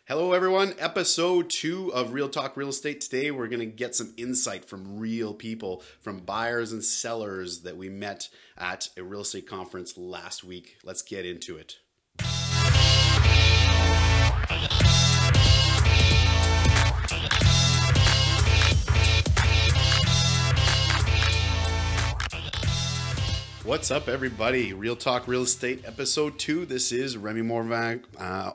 Hello, everyone. Episode 2 of Real Talk Real Estate. Today, we're going to get some insight from real people, from buyers and sellers that we met at a real estate conference last week. Let's get into it. What's up, everybody? Real Talk Real Estate, Episode 2. This is Remy Morvac,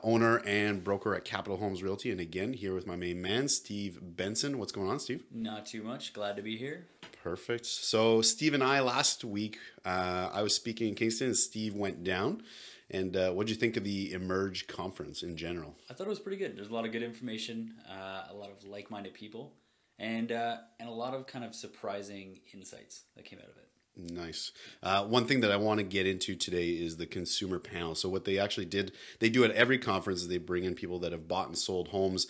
owner and broker at Capital Homes Realty. And again, here with my main man, Steve Benson. What's going on, Steve? Not too much. Glad to be here. Perfect. So Steve and I, last week, I was speaking in Kingston and Steve went down. And what did you think of the Emerge conference in general? I thought it was pretty good. There's a lot of good information, a lot of like-minded people, and a lot of kind of surprising insights that came out of it. Nice. One thing that I want to get into today is the consumer panel. So what they actually did, they do at every conference, is they bring in people that have bought and sold homes,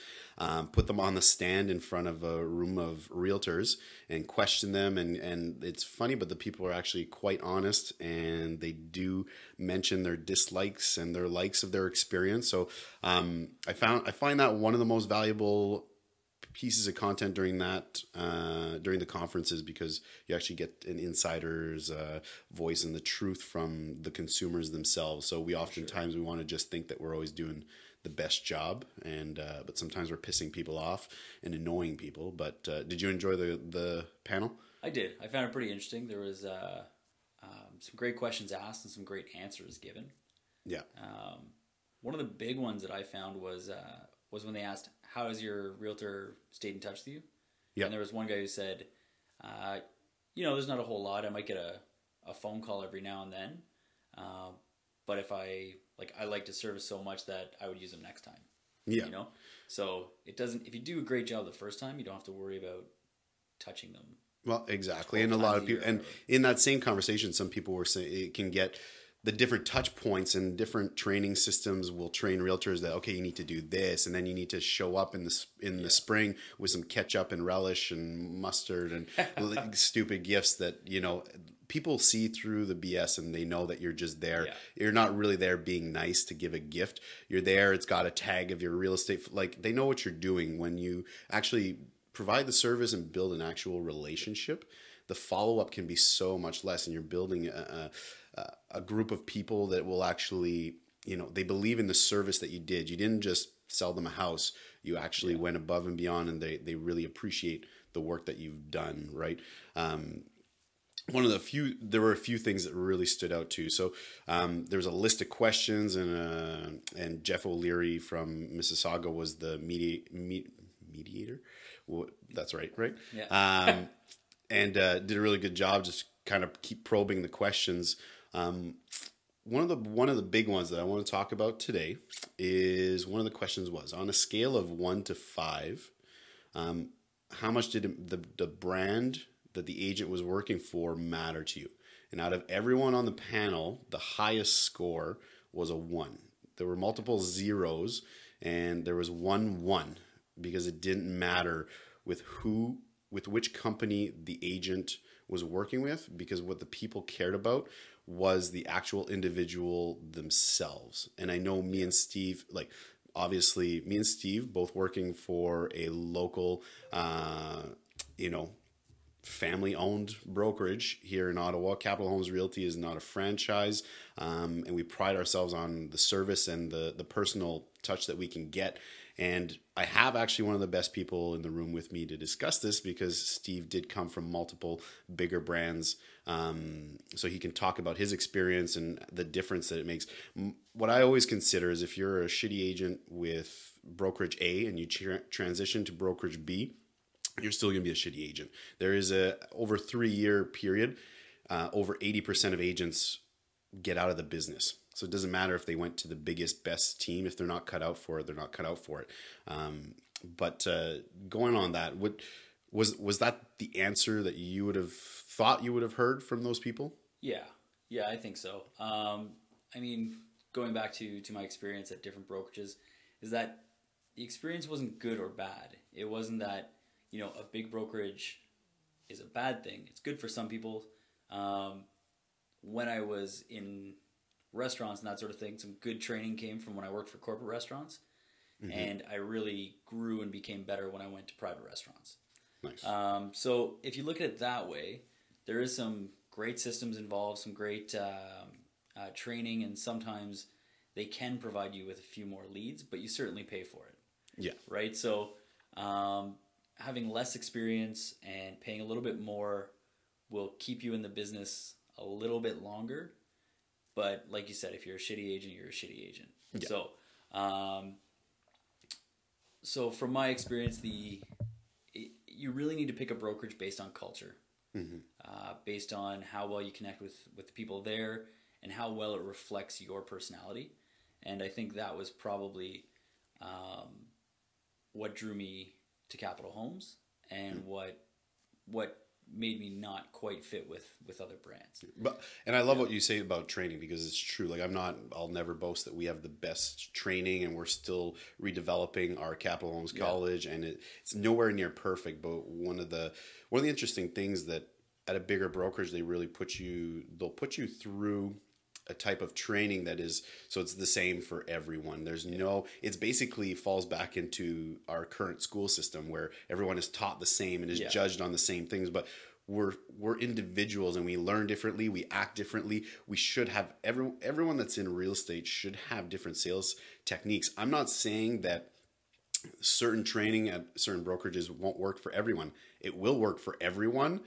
put them on the stand in front of a room of realtors and question them. And it's funny, but the people are actually quite honest, and they do mention their dislikes and their likes of their experience. So I find that one of the most valuable pieces of content during the conferences, because you actually get an insider's voice and the truth from the consumers themselves. So we oftentimes we want to just think that we're always doing the best job, and but sometimes we're pissing people off and annoying people. But did you enjoy the panel? I did. I found it pretty interesting. There was some great questions asked and some great answers given. Yeah. One of the big ones that I found was when they asked, how has your realtor stayed in touch with you? Yeah. And there was one guy who said, there's not a whole lot. I might get a phone call every now and then. But if I like to service so much that I would use them next time. Yeah. So if you do a great job the first time, you don't have to worry about touching them. Well, exactly. And a lot of people, and in that same conversation, some people were saying it can get the different touch points, and different training systems will train realtors that, okay, you need to do this, and then you need to show up in the spring with some ketchup and relish and mustard and stupid gifts that, people see through the BS, and they know that you're just there. Yeah. You're not really there being nice to give a gift. You're there. It's got a tag of your real estate. Like, they know what you're doing. When you actually provide the service and build an actual relationship, the follow-up can be so much less, and you're building a group of people that will actually, they believe in the service that you did. You didn't just sell them a house. You actually went above and beyond, and they really appreciate the work that you've done, right? There were a few things that really stood out too. So there's a list of questions, and Jeff O'Leary from Mississauga was the mediator. Well, that's right? Yeah. And did a really good job, just kind of keep probing the questions. One of the big ones that I want to talk about today is, one of the questions was, on a scale of 1 to 5, how much did the brand that the agent was working for matter to you? And out of everyone on the panel, the highest score was a 1. There were multiple zeros, and there was 1 because it didn't matter with which company the agent was working with, because what the people cared about was the actual individual themselves. And I know me and Steve, obviously me and Steve both working for a local, family-owned brokerage here in Ottawa. Capital Homes Realty is not a franchise, and we pride ourselves on the service and the personal touch that we can get. And I have actually one of the best people in the room with me to discuss this, because Steve did come from multiple bigger brands, so he can talk about his experience and the difference that it makes. What I always consider is, if you're a shitty agent with brokerage A and you transition to brokerage B, you're still going to be a shitty agent. There is over a 3-year period, over 80% of agents get out of the business. So it doesn't matter if they went to the biggest, best team. If they're not cut out for it, they're not cut out for it. But going on that, was that the answer that you would have thought you would have heard from those people? Yeah, I think so. Going back to my experience at different brokerages, is that the experience wasn't good or bad. It wasn't that, a big brokerage is a bad thing. It's good for some people. When I was in restaurants and that sort of thing, some good training came from when I worked for corporate restaurants. and I really grew and became better when I went to private restaurants. Nice. So if you look at it that way, there is some great systems involved, some great training, and sometimes they can provide you with a few more leads, but you certainly pay for it. Yeah. Right? So having less experience and paying a little bit more will keep you in the business a little bit longer. But like you said, if you're a shitty agent, you're a shitty agent. Yeah. So from my experience, you really need to pick a brokerage based on culture, based on how well you connect with the people there and how well it reflects your personality. And I think that was probably what drew me to Capital Homes and what made me not quite fit with other brands. And I love what you say about training, because it's true. Like, I'll never boast that we have the best training, and we're still redeveloping our Capital Homes College, and it's nowhere near perfect. But one of the interesting things that at a bigger brokerage, they'll put you through a type of training that is, so it's the same for everyone. It's basically falls back into our current school system where everyone is taught the same and is judged on the same things, but we're individuals and we learn differently, we act differently. We should have everyone that's in real estate should have different sales techniques. I'm not saying that certain training at certain brokerages won't work for everyone. It will work for everyone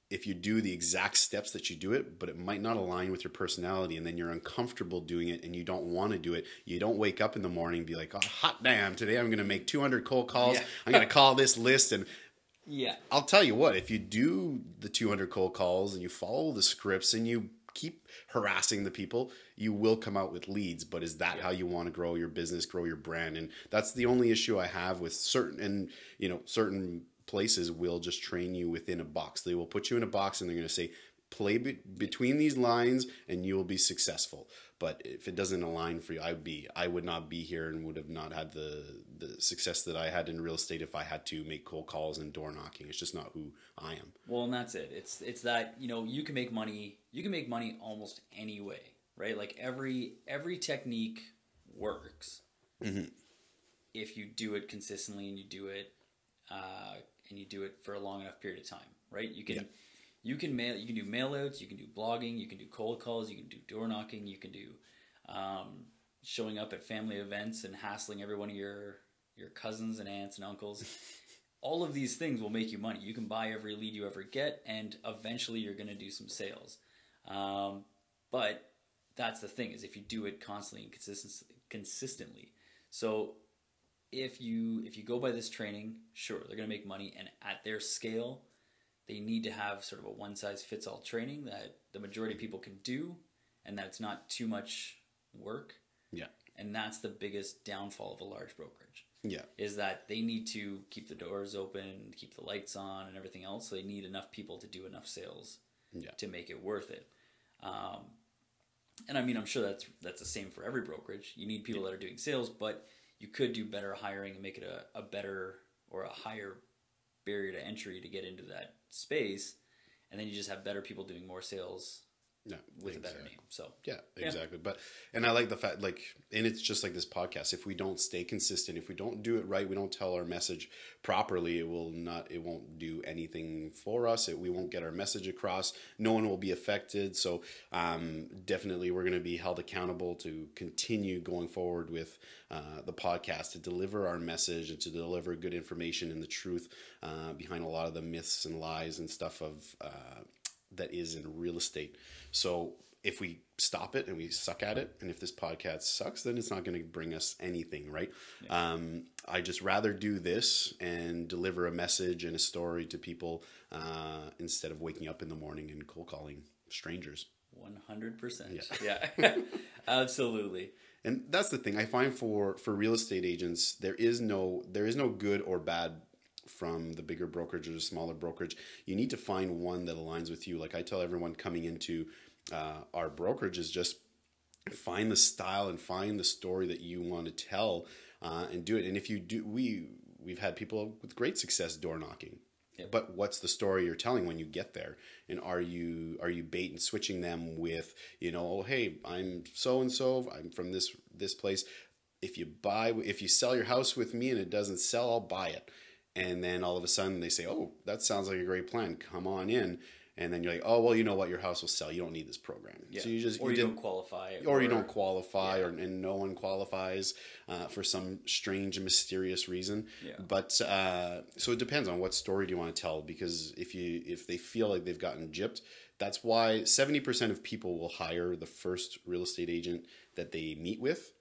if you do the exact steps that you do it, but it might not align with your personality, and then you're uncomfortable doing it and you don't want to do it. You don't wake up in the morning and be like, oh, hot damn, today I'm going to make 200 cold calls. Yeah. I'm going to call this list. And I'll tell you what, if you do the 200 cold calls and you follow the scripts and you keep harassing the people, you will come out with leads. But is that how you want to grow your business, grow your brand? And that's the only issue I have with certain places will just train you within a box. They will put you in a box and they're going to say, play between these lines and you will be successful. But if it doesn't align for you, I would not be here and would have not had the success that I had in real estate if I had to make cold calls and door knocking. It's just not who I am. Well, and that's it. It's that, you can make money almost any way, right? Like every technique works if you do it consistently and you do it for a long enough period of time, right? You can do mail outs, you can do blogging, you can do cold calls, you can do door knocking, you can do showing up at family events and hassling every one of your cousins and aunts and uncles. All of these things will make you money. You can buy every lead you ever get, and eventually you're going to do some sales. But that's the thing, is if you do it constantly and consistently. So if you go by this training, sure, they're going to make money, and at their scale, they need to have sort of a one-size-fits-all training that the majority of people can do, and that it's not too much work. Yeah. And that's the biggest downfall of a large brokerage. Yeah. Is that they need to keep the doors open, keep the lights on, and everything else. So they need enough people to do enough sales to make it worth it. And I mean, I'm sure that's the same for every brokerage. You need people that are doing sales, but you could do better hiring and make it a better or a higher barrier to entry to get into that space, and then you just have better people doing more sales with a better name. So exactly. But and I like the fact, and it's just like this podcast. If we don't stay consistent, if we don't do it right, we don't tell our message properly, it won't do anything for us. We won't get our message across. No one will be affected. So definitely we're going to be held accountable to continue going forward with the podcast, to deliver our message and to deliver good information and the truth behind a lot of the myths and lies and stuff that is in real estate. So if we stop it and we suck at it, and if this podcast sucks, then it's not going to bring us anything, right? Yeah. I just rather do this and deliver a message and a story to people instead of waking up in the morning and cold calling strangers. 100%. Yeah. Absolutely. And that's the thing I find for real estate agents, there is no good or bad from the bigger brokerage or the smaller brokerage. You need to find one that aligns with you. Like I tell everyone coming into our brokerage, is just find the style and find the story that you want to tell and do it. And if you do, we've had people with great success door knocking. Yep. But what's the story you're telling when you get there? And are you bait and switching them with, oh, hey, I'm so and so, I'm from this place. if you sell your house with me and it doesn't sell, I'll buy it. And then all of a sudden they say, oh, that sounds like a great plan. Come on in. And then you're like, oh, well, you know what? Your house will sell. You don't need this program. Yeah. So Or you don't qualify. or you don't qualify, Yeah. and no one qualifies for some strange and mysterious reason. Yeah. But so it depends on what story do you want to tell. Because if they feel like they've gotten gypped, that's why 70% of people will hire the first real estate agent that they meet with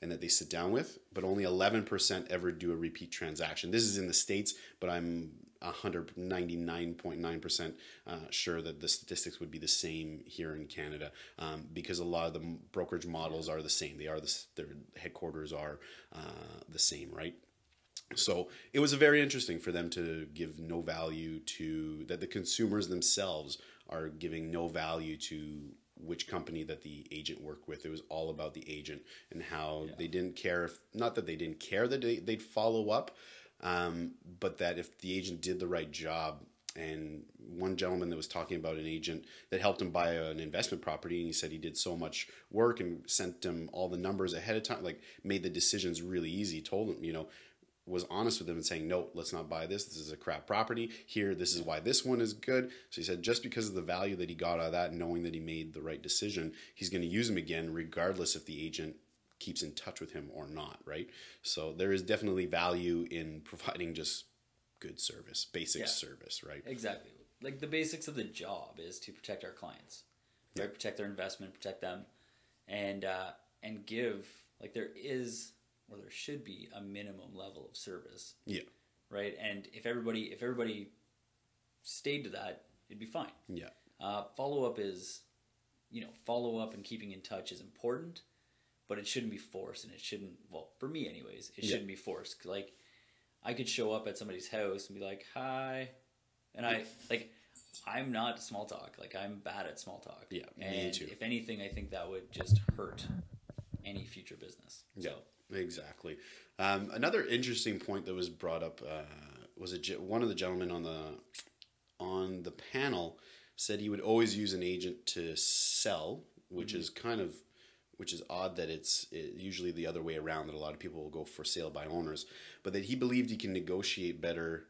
and that they sit down with, but only 11% ever do a repeat transaction. This is in the States, but I'm 199.9% sure that the statistics would be the same here in Canada, because a lot of the brokerage models are the same. Their headquarters are the same, right? So it was very interesting for them to give no value to that. The consumers themselves are giving no value to which company that the agent worked with. It was all about the agent and how they didn't care if, not that they didn't care that they'd follow up, but that if the agent did the right job. And one gentleman that was talking about an agent that helped him buy an investment property, and he said he did so much work and sent him all the numbers ahead of time, like made the decisions really easy, told him, was honest with him and saying, no, let's not buy this. This is a crap property. Here, this is why this one is good. So he said just because of the value that he got out of that, knowing that he made the right decision, he's going to use him again, regardless if the agent keeps in touch with him or not, right? So there is definitely value in providing just good service, basic service, right? Exactly. Like the basics of the job is to protect our clients, right? Protect their investment, protect them, and give, like there is, or there should be, a minimum level of service. Yeah. Right. And if everybody stayed to that, it'd be fine. Yeah. Follow up and keeping in touch is important, but it shouldn't be forced, and it shouldn't. Well, for me, anyways, it shouldn't be forced. Like, I could show up at somebody's house and be like, "Hi," and I'm not small talk. Like, I'm bad at small talk. Yeah. And Me too. if anything, I think that would just hurt any future business. Yeah. So. Exactly. Another interesting point that was brought up was one of the gentlemen on the panel said he would always use an agent to sell, which is odd that it's usually the other way around, that a lot of people will go for sale by owners, but that he believed he can negotiate better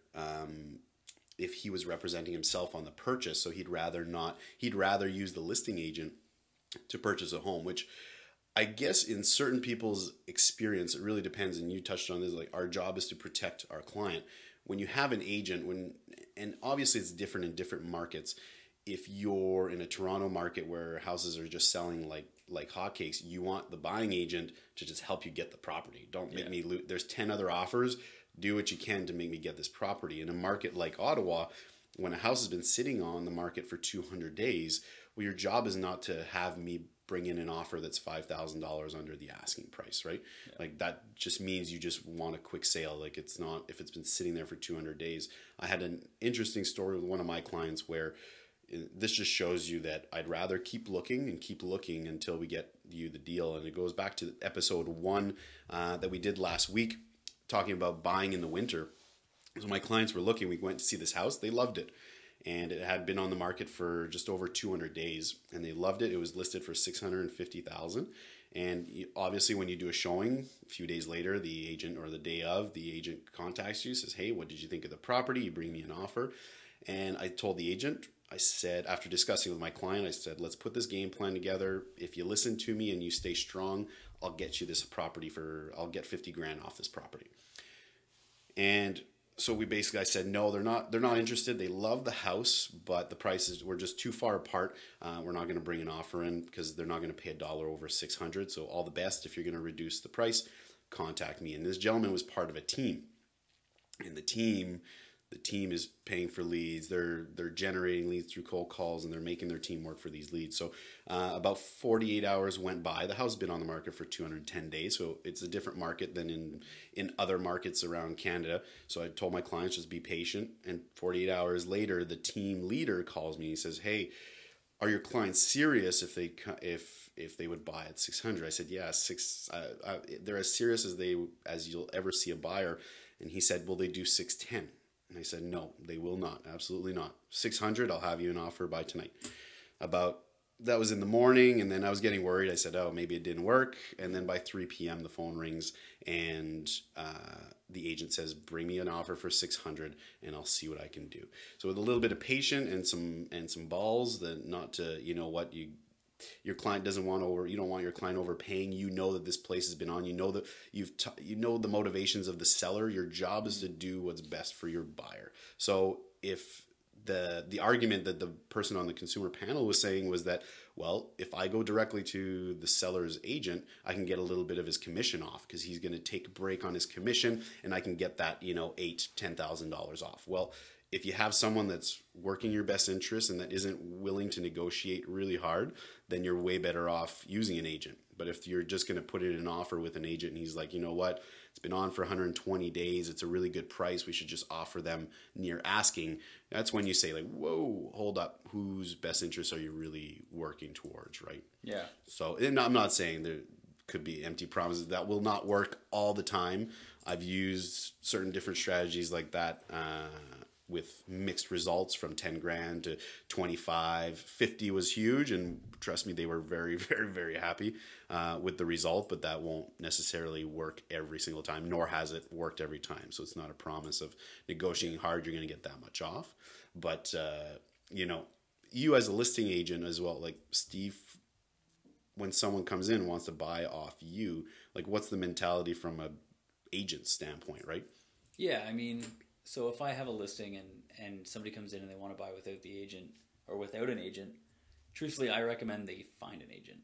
if he was representing himself on the purchase. So he'd rather use the listing agent to purchase a home, which I guess in certain people's experience, it really depends. And you touched on this, like our job is to protect our client. When you have an agent, and obviously it's different in different markets. If you're in a Toronto market where houses are just selling like hotcakes, you want the buying agent to just help you get the property. Don't make me lose. There's 10 other offers. Do what you can to make me get this property. In a market like Ottawa, when a house has been sitting on the market for 200 days, well, your job is not to have me bring in an offer that's $5,000 under the asking price, right? Yeah. Like that just means you just want a quick sale. Like it's not, if it's been sitting there for 200 days. I had an interesting story with one of my clients where this just shows you that I'd rather keep looking until we get you the deal. And it goes back to episode 1 that we did last week, talking about buying in the winter. So my clients were looking, we went to see this house. They loved it. And it had been on the market for just over 200 days, and they loved it. It was listed for $650,000. And obviously, when you do a showing, a few days later, the agent, or the day of, the agent contacts you, says, "Hey, what did you think of the property? You bring me an offer." And I told the agent, I said, after discussing with my client, I said, "Let's put this game plan together. If you listen to me and you stay strong, I'll get you this property I'll get 50 grand off this property." And so I said, no, they're not interested. They love the house, but the prices were just too far apart. We're not going to bring an offer in because they're not going to pay $1 over 600. So all the best. If you're going to reduce the price, contact me. And this gentleman was part of a team, and the team is paying for leads. They're generating leads through cold calls, and they're making their team work for these leads. So about 48 hours went by. The house has been on the market for 210 days. So it's a different market than in other markets around Canada. So I told my clients, just be patient. And 48 hours later, the team leader calls me and he says, "Hey, are your clients serious if they would buy at 600? I said, "Yeah, they're as serious as you'll ever see a buyer." And he said, "Will they do 610? And I said, "No, they will not. Absolutely not. 600, I'll have you an offer by tonight." About that was in the morning, and then I was getting worried. I said, oh, maybe it didn't work. And then by 3 p.m. the phone rings, and the agent says, bring me an offer for 600 and I'll see what I can do. So with a little bit of patience and some balls, that not to, you know what, your client doesn't want you don't want your client overpaying. You know that this place has been on, you know that you know the motivations of the seller. Your job is to do what's best for your buyer. So if the argument that the person on the consumer panel was saying was that, well, if I go directly to the seller's agent, I can get a little bit of his commission off because he's going to take a break on his commission, and I can get that, you know, $8,000-$10,000 off. Well, if you have someone that's working your best interest and that isn't willing to negotiate really hard, then you're way better off using an agent. But if you're just going to put it in an offer with an agent and he's like, you know what, it's been on for 120 days, it's a really good price, we should just offer them near asking, that's when you say, like, whoa, hold up, whose best interests are you really working towards, right? Yeah. So, and I'm not saying there could be empty promises. That will not work all the time. I've used certain different strategies like that with mixed results, from 10 grand to 25. 50 was huge, and trust me, they were very, very, very happy with the result, but that won't necessarily work every single time, nor has it worked every time. So it's not a promise of negotiating hard you're going to get that much off. But, you know, you as a listing agent as well, like Steve, when someone comes in and wants to buy off you, like, what's the mentality from a agent standpoint, right? Yeah, I mean, so if I have a listing and somebody comes in and they want to buy without the agent or without an agent, truthfully, I recommend they find an agent.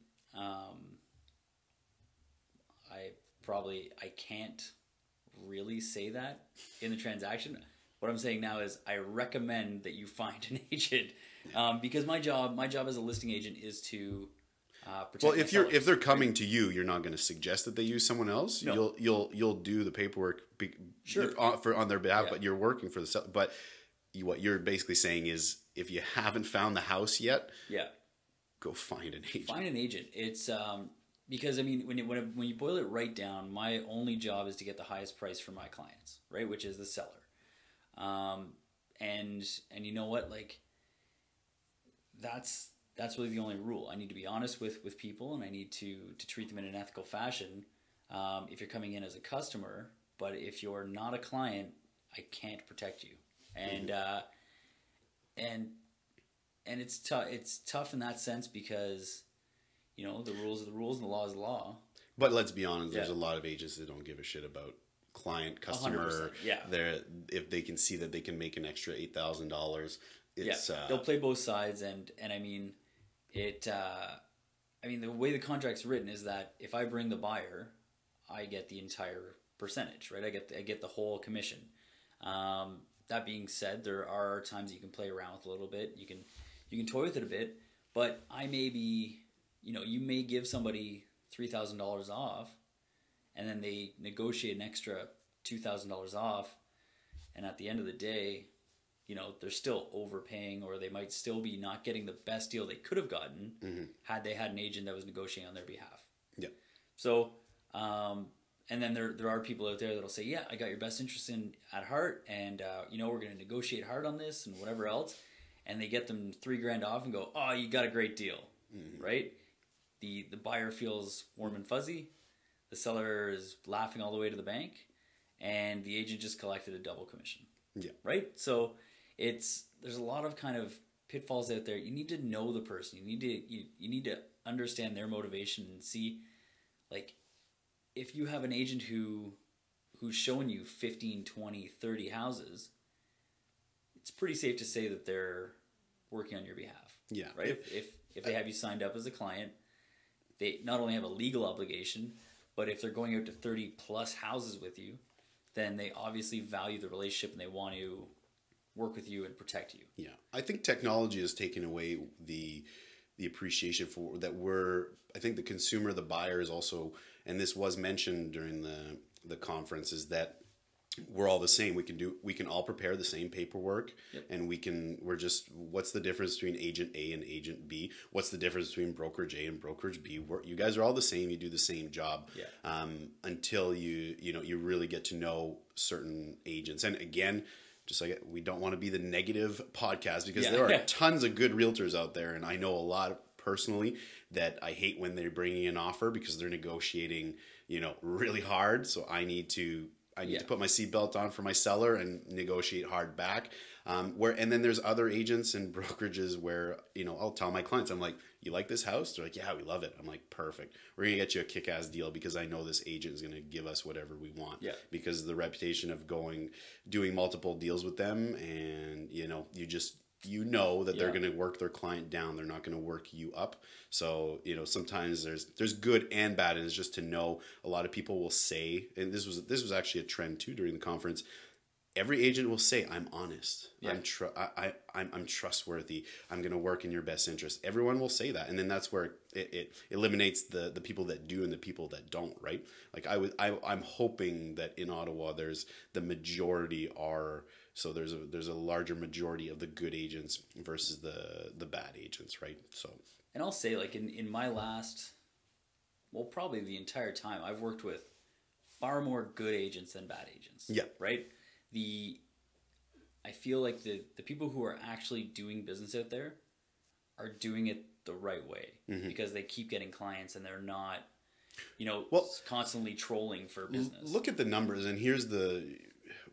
I can't really say that in the transaction. What I'm saying now is I recommend that you find an agent, because my job as a listing agent is to protect. Well, if they're coming to you, you're not going to suggest that they use someone else. No. You'll do the paperwork Sure. on their behalf, Yeah. but you're working for the seller. But what you're basically saying is, if you haven't found the house yet, Yeah. go find an agent. Find an agent. It's because, I mean, when you boil it right down, my only job is to get the highest price for my clients, right? Which is the seller. And you know what? Like, that's really the only rule. I need to be honest with people, and I need to treat them in an ethical fashion. If you're coming in as a customer, but if you're not a client, I can't protect you. And and it's tough. It's tough in that sense because, you know, the rules are the rules and the law is the law. But let's be honest, there's Yeah. a lot of agents that don't give a shit about client, customer. 100%, yeah. If they can see that they can make an extra $8,000, it's They'll play both sides, and I mean, it. I mean, the way the contract's written is that if I bring the buyer, I get the entire percentage, right? I get the whole commission. That being said, there are times you can play around with a little bit. You can toy with it a bit, but I may be, you know, you may give somebody $3,000 off, and then they negotiate an extra $2,000 off, and at the end of the day, you know, they're still overpaying, or they might still be not getting the best deal they could have gotten had they had an agent that was negotiating on their behalf. Yeah. So, and then there are people out there that'll say, yeah, I got your best interest at heart, and you know, we're going to negotiate hard on this and whatever else, and they get them $3,000 off and go, oh, you got a great deal, right? The buyer feels warm and fuzzy, the seller is laughing all the way to the bank, and the agent just collected a double commission. Yeah. Right? So there's a lot of kind of pitfalls out there. You need to know the person. You need to understand their motivation and see, like, if you have an agent who's showing you 15, 20, 30 houses, it's pretty safe to say that they're working on your behalf. Yeah. Right? If they have you signed up as a client, they not only have a legal obligation, but if they're going out to 30 plus houses with you, then they obviously value the relationship and they want to work with you and protect you. Yeah. I think technology has taken away the appreciation for that. I think the consumer, the buyer is also, and this was mentioned during the conference, is that we're all the same. We can all prepare the same paperwork. Yep. And what's the difference between agent A and agent B? What's the difference between brokerage A and brokerage B? You guys are all the same. You do the same job. Yeah. Until you really get to know certain agents. And again, just like, we don't want to be the negative podcast, because there are tons of good realtors out there, and I know a lot of personally that I hate when they're bringing an offer because they're negotiating, really hard. So I need to put my seatbelt on for my seller and negotiate hard back. And then there's other agents and brokerages where, I'll tell my clients, I'm like, you like this house? They're like, yeah, we love it. I'm like, perfect. We're going to get you a kick-ass deal because I know this agent is going to give us whatever we want. Yeah. Because of the reputation of doing multiple deals with them, and, that they're going to work their client down. They're not going to work you up. So, sometimes there's good and bad. And it's just to know, a lot of people will say, and this was actually a trend too during the conference. Every agent will say, I'm honest. Yeah. I'm trustworthy. I'm going to work in your best interest. Everyone will say that. And then that's where it eliminates the people that do and the people that don't, right? Like I'm hoping that in Ottawa, the majority are, so there's a larger majority of the good agents versus the bad agents, right? So. And I'll say, like, in my last, well, probably the entire time, I've worked with far more good agents than bad agents. Yeah. Right? I feel like the people who are actually doing business out there are doing it the right way, because they keep getting clients and they're not, constantly trolling for business. Look at the numbers, and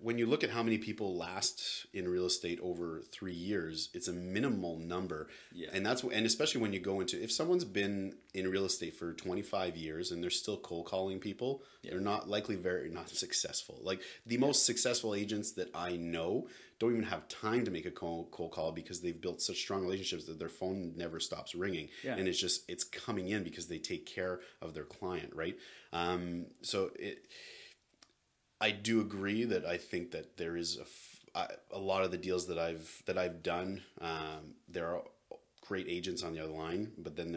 when you look at how many people last in real estate over 3 years, it's a minimal number. Yeah. And especially when you go into, if someone's been in real estate for 25 years and they're still cold calling people, they're not likely very not successful. Like the most successful agents that I know don't even have time to make a cold call because they've built such strong relationships that their phone never stops ringing. Yeah. And it's coming in because they take care of their client, right? I do agree that I think that there is a lot of the deals that I've done. There are great agents on the other line, but then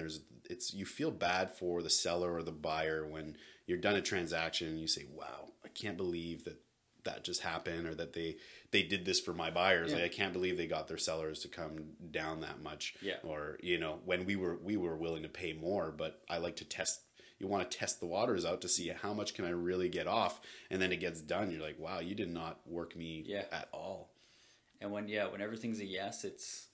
you feel bad for the seller or the buyer when you're done a transaction and you say, "Wow, I can't believe that just happened," or that they did this for my buyers. Yeah. Like, I can't believe they got their sellers to come down that much. Yeah. Or when we were willing to pay more, but I like to test. You want to test the waters out to see how much can I really get off, and then it gets done. You're like, wow, you did not work me at all. And when everything's a yes, it's.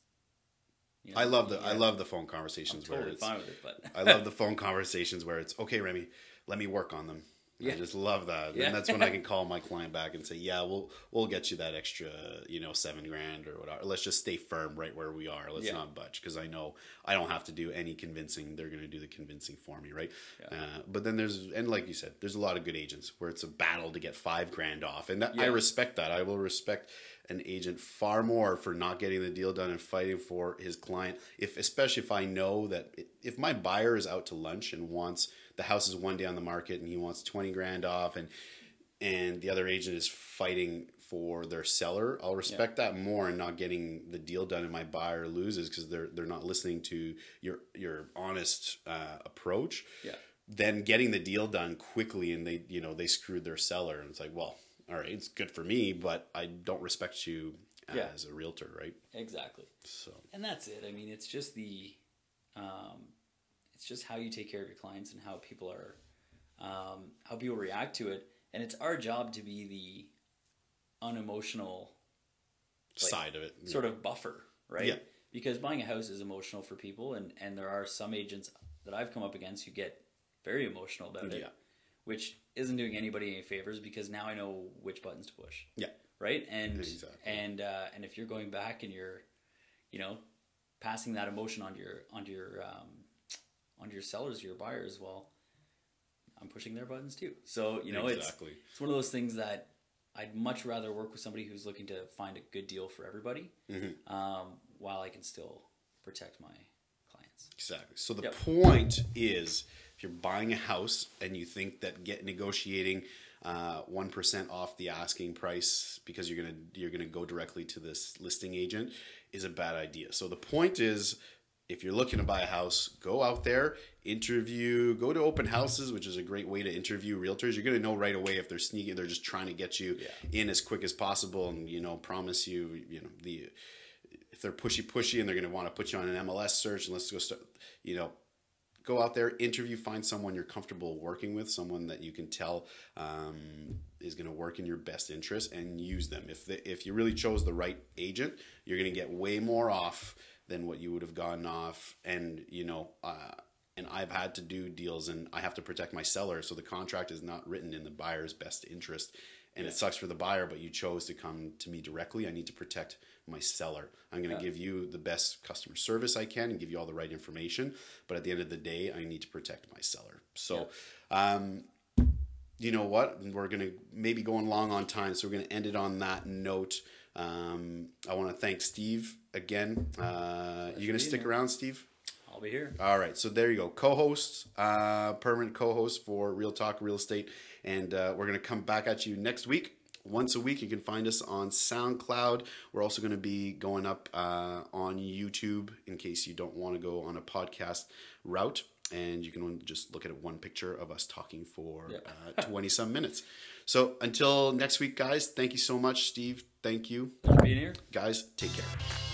I love the phone conversations. I'm totally fine with it, but I love the phone conversations where it's okay, Remy, let me work on them. Yeah. I just love that. Yeah. And that's when I can call my client back and say, yeah, we'll get you that extra, $7,000 or whatever. Let's just stay firm right where we are. Let's not budge, because I know I don't have to do any convincing. They're going to do the convincing for me, right? Yeah. But then and like you said, there's a lot of good agents where it's a battle to get $5,000 off, and I respect that. I will respect an agent far more for not getting the deal done and fighting for his client. Especially if I know that if my buyer is out to lunch and wants, the house is one day on the market and he wants $20,000 off, and the other agent is fighting for their seller, I'll respect that more, and not getting the deal done and my buyer loses because they're not listening to your honest approach. Yeah. Then getting the deal done quickly and they screwed their seller, and it's like, well, all right, it's good for me, but I don't respect you as a realtor, right? Exactly. So, and that's it. I mean, it's just it's just how you take care of your clients and how people react to it, and it's our job to be the unemotional side of it, sort of buffer, right? Yeah. Because buying a house is emotional for people, and there are some agents that I've come up against who get very emotional about it. Which isn't doing anybody any favors, because now I know which buttons to push. Yeah. Right? And exactly. And if you're going back and you're, passing that emotion onto your sellers, your buyers, well, I'm pushing their buttons too. So, exactly. It's one of those things that I'd much rather work with somebody who's looking to find a good deal for everybody, while I can still protect my clients. Exactly. So the point is, if you're buying a house and you think that negotiating 1% off the asking price because you're gonna go directly to this listing agent is a bad idea. So the point is, if you're looking to buy a house, go out there, interview, go to open houses, which is a great way to interview realtors. You're gonna know right away if they're sneaky, they're just trying to get you in as quick as possible, and promise you, if they're pushy and they're gonna want to put you on an MLS search, and let's go start, go out there, interview, find someone you're comfortable working with, someone that you can tell is going to work in your best interest, and use them. If you really chose the right agent, you're going to get way more off than what you would have gotten off. And, and I've had to do deals and I have to protect my seller. So the contract is not written in the buyer's best interest. And it sucks for the buyer, but you chose to come to me directly. I need to protect my seller. I'm going to give you the best customer service I can and give you all the right information. But at the end of the day, I need to protect my seller. So, you know what? We're going to maybe going long on time. So we're going to end it on that note. I want to thank Steve again. You going to stick around, Steve? I'll be here. All right. So there you go. Co-host, permanent co-host for Real Talk Real Estate. And we're going to come back at you next week. Once a week, you can find us on SoundCloud. We're also going to be going up on YouTube in case you don't want to go on a podcast route. And you can just look at one picture of us talking for 20-some minutes. So until next week, guys, thank you so much, Steve. Thank you. Thanks for being here. Guys, take care.